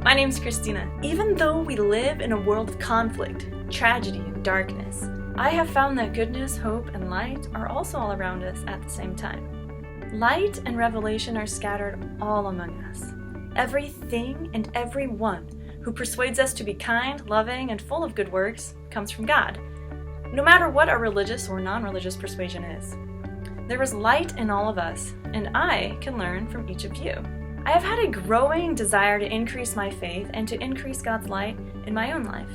My name's Christina. Even though we live in a world of conflict, tragedy, and darkness, I have found that goodness, hope, and light are also all around us at the same time. Light and revelation are scattered all among us. Everything and everyone who persuades us to be kind, loving, and full of good works comes from God, no matter what our religious or non-religious persuasion is. There is light in all of us, and I can learn from each of you. I have had a growing desire to increase my faith and to increase God's light in my own life.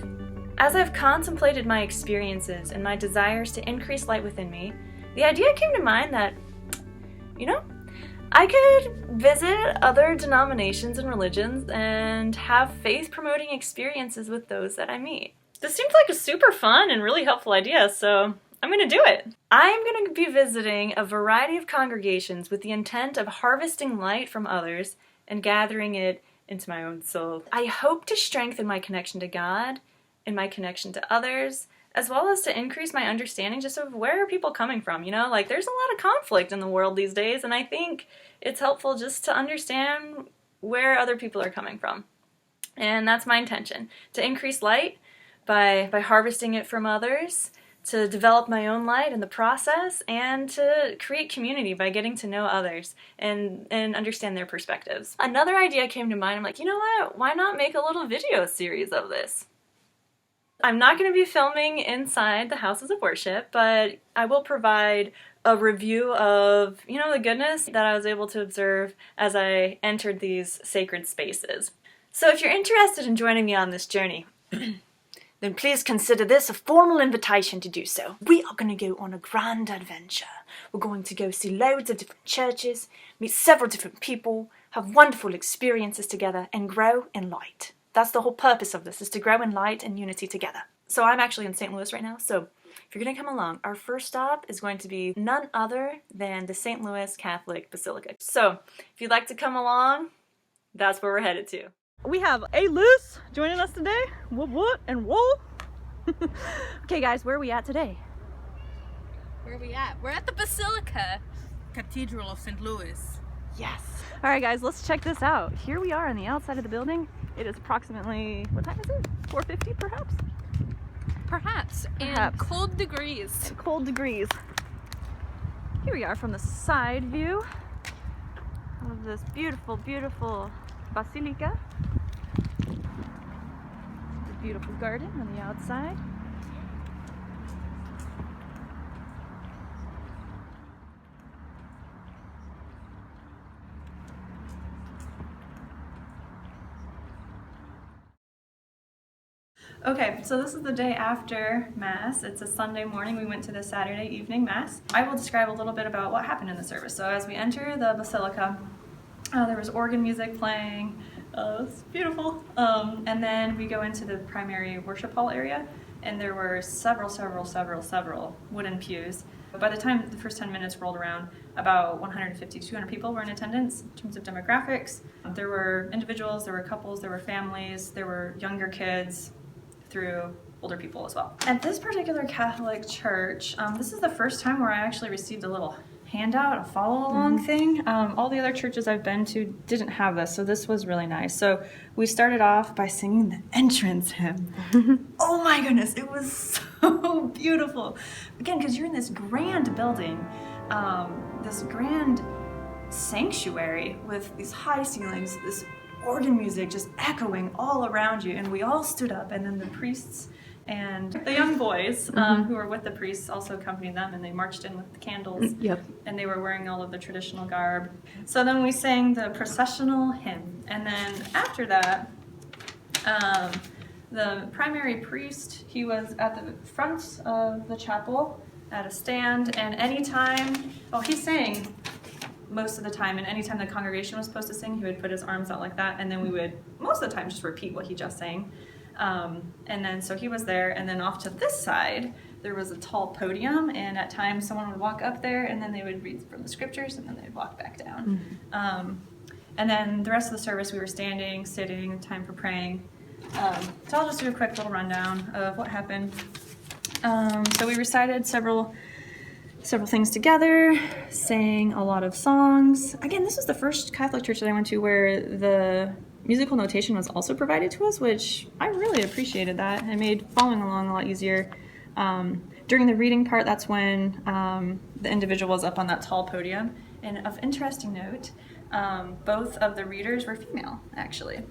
As I've contemplated my experiences and my desires to increase light within me, the idea came to mind that, I could visit other denominations and religions and have faith-promoting experiences with those that I meet. This seems like a super fun and really helpful idea, so I'm going to do it. I'm going to be visiting a variety of congregations with the intent of harvesting light from others and gathering it into my own soul. I hope to strengthen my connection to God and my connection to others, as well as to increase my understanding just of where are people coming from. There's a lot of conflict in the world these days, and I think it's helpful just to understand where other people are coming from. And that's my intention, to increase light by harvesting it from others, to develop my own light in the process, and to create community by getting to know others and understand their perspectives. Another idea came to mind. I'm like, you know what? Why not make a little video series of this? I'm not going to be filming inside the houses of worship, but I will provide a review of, the goodness that I was able to observe as I entered these sacred spaces. So if you're interested in joining me on this journey, then please consider this a formal invitation to do so. We are going to go on a grand adventure. We're going to go see loads of different churches, meet several different people, have wonderful experiences together, and grow in light. That's the whole purpose of this, is to grow in light and unity together. So I'm actually in St. Louis right now, so if you're going to come along, our first stop is going to be none other than the St. Louis Cathedral Basilica. So if you'd like to come along, that's where we're headed to. We have A. Liz joining us today. What and roll. Okay guys, where are we at today? Where are we at? We're at the Basilica. Cathedral of St. Louis. Yes. All right guys, let's check this out. Here we are on the outside of the building. It is approximately, what time is it? 4:50 perhaps? Perhaps. And cold degrees. And cold degrees. Here we are from the side view of this beautiful, beautiful basilica. The beautiful garden on the outside. Okay, so this is the day after Mass. It's a Sunday morning. We went to the Saturday evening Mass. I will describe a little bit about what happened in the service. So as we enter the Basilica, there was organ music playing. It's beautiful. And then we go into the primary worship hall area, and there were several wooden pews. By the time the first 10 minutes rolled around, about 150 to 200 people were in attendance. In terms of demographics, there were individuals, there were couples, there were families, there were younger kids, through older people as well. At this particular Catholic church, this is the first time where I actually received a little handout, a follow-along thing. All the other churches I've been to didn't have this, so this was really nice. So we started off by singing the entrance hymn. Oh my goodness, it was so beautiful. Again, because you're in this grand building, this grand sanctuary with these high ceilings, this organ music just echoing all around you, and we all stood up, and then the priests and the young boys who were with the priests also accompanied them, and they marched in with the candles. Yep. And they were wearing all of the traditional garb. So then we sang the processional hymn, and then after that, the primary priest, he was at the front of the chapel at a stand, and he sang most of the time, and anytime the congregation was supposed to sing, he would put his arms out like that, and then we would most of the time just repeat what he just sang. And then so he was there, and then off to this side there was a tall podium, and at times someone would walk up there, and then they would read from the scriptures, and then they'd walk back down. And then the rest of the service we were standing, sitting, time for praying. So I'll just do a quick little rundown of what happened. So we recited several things together, sang a lot of songs. Again, this was the first Catholic church that I went to where the musical notation was also provided to us, which I really appreciated that. It made following along a lot easier. During the reading part, that's when the individual was up on that tall podium. And of interesting note, both of the readers were female, actually.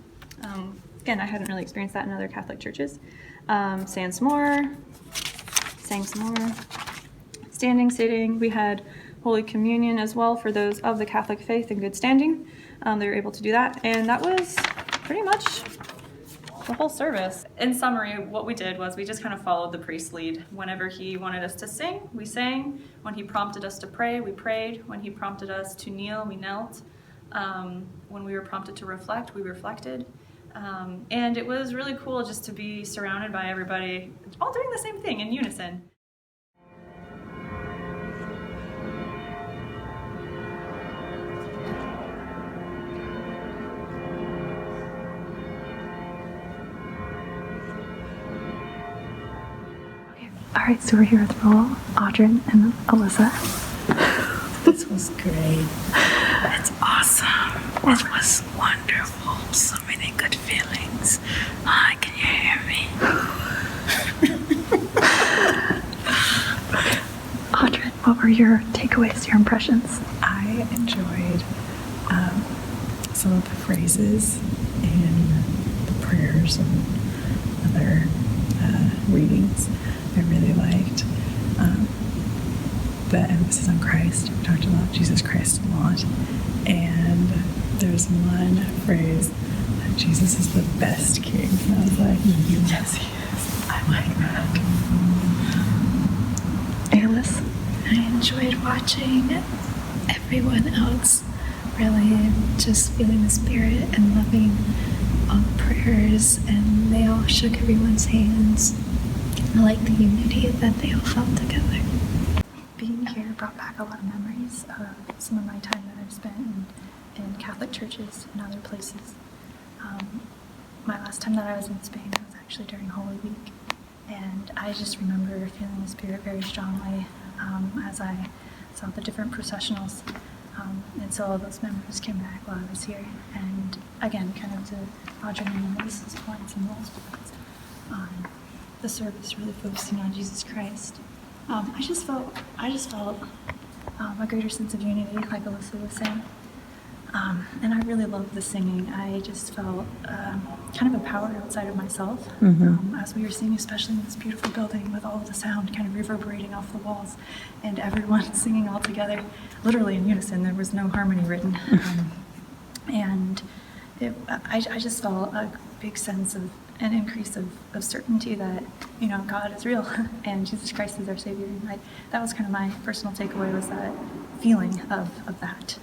Again, I hadn't really experienced that in other Catholic churches. Sang some more, standing, sitting. We had Holy Communion as well for those of the Catholic faith in good standing. They were able to do that, and that was pretty much the whole service. In summary, what we did was we just kind of followed the priest's lead. Whenever he wanted us to sing, we sang. When he prompted us to pray, we prayed. When he prompted us to kneel, we knelt. When we were prompted to reflect, we reflected. And it was really cool just to be surrounded by everybody all doing the same thing in unison. All right, so we're here with Roel, Audrin, and Alyssa. This was great. It's awesome. It was wonderful. So many good feelings. Hi, can you hear me? Audrin, what were your takeaways, your impressions? I enjoyed some of the phrases and the prayers and other readings. I really liked the emphasis on Christ. We talked about Jesus Christ a lot. And there's one phrase, that Jesus is the best king. And I was like, yes, he is. I like that. Alice? I enjoyed watching everyone else really just feeling the spirit and loving all the prayers, and they all shook everyone's hands. I like the unity that they all felt together. Being here brought back a lot of memories of some of my time that I've spent in Catholic churches and other places. My last time that I was in Spain was actually during Holy Week, and I just remember feeling the Spirit very strongly as I saw the different processionals. And so all those memories came back while I was here. And again, kind of to Audrin and Melissa's points and Roel's points, the service really focusing on Jesus Christ. I just felt a greater sense of unity, like Alyssa was saying. And I really loved the singing. I just felt kind of a power outside of myself as we were singing, especially in this beautiful building with all of the sound kind of reverberating off the walls and everyone singing all together, literally in unison. There was no harmony written. And I just felt a big sense of an increase of certainty that, you know, God is real and Jesus Christ is our Savior. And that was kind of my personal takeaway, was that feeling of that.